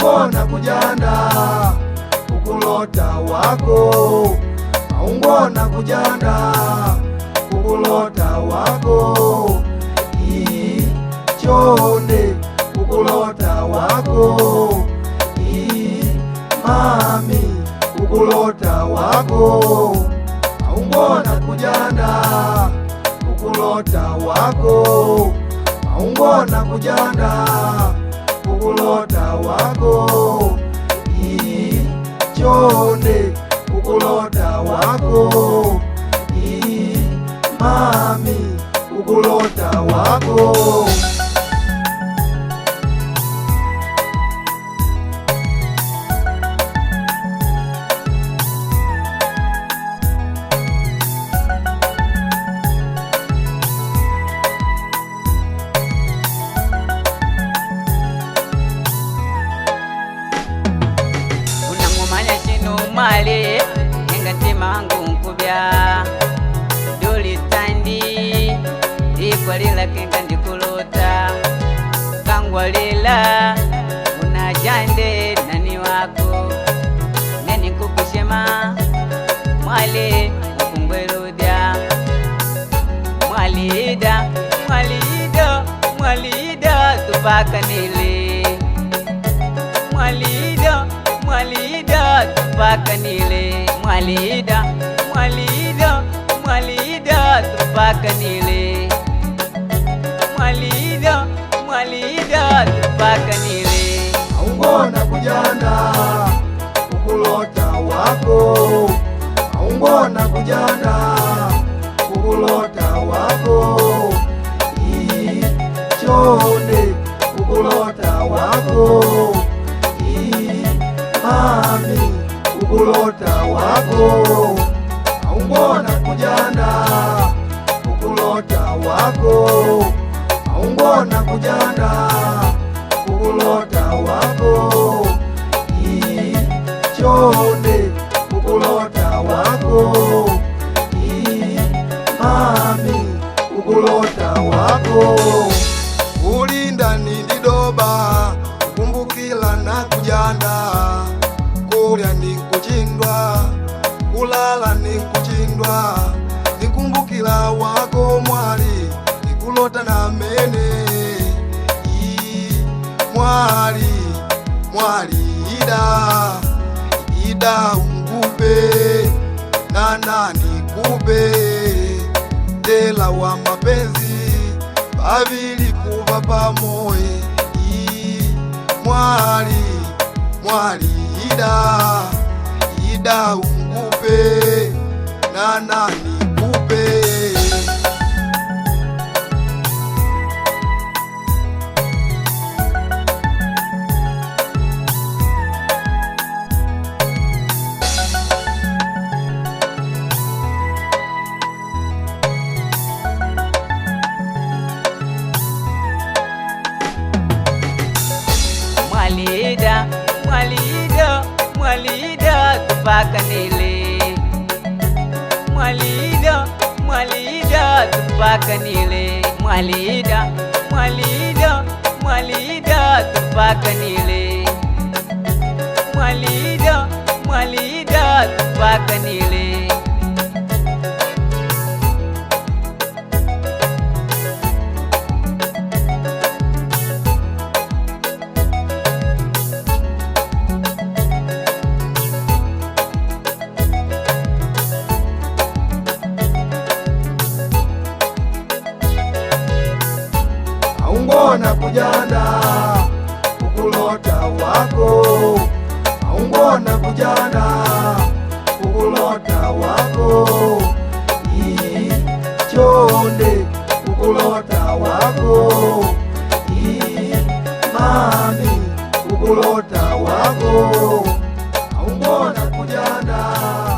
aungona kujanda kukulota wako, aungona kujanda kukulota wako, chonde kukulota wako, mami kukulota wako, aungona kujanda kukulota wako, aungona kujanda kukulota wako, chonde kukulota wako, mami kukulota wako. Mali ngati mangu nkubya doli tandi ikwalila kenga ndikulota kangwalila unajande nani wako neni kukushema mwali ukungweludya mwalida mwalida mwalida tupakanile mwalida mwalida tupakanile mwalida mwalida mwalida tupakanile mwalida mwalida tupakanile aungona kujanda kukulota wako, aungona kujanda kukulota wako, chonde kukulota wako, mami kukulota wako, aungona kujanda kukulota wako, aungona kujanda kukulota wako, chonde kukulota wako, mami kukulota wako. Ulinda nindidoba kumbukila na kujanda, kulya nikuchindwa, kulala nikuchindwa, nikumbukila wako mwali, nikulota na mene, mwali, mwali ida ungupe, nana nikupe, dela wa mapenzi, bavili kuva pamoe, mwali, mwali ida ungupe, nana nikupe. Mwalida mwalida mwalida tupakanile mwalida mwalida tupakanile mwalida mwalida mwalida tupakanile mwalida mwalida tupakanile aungona kujanda kukulota wako, aungona kujanda kukulota wako,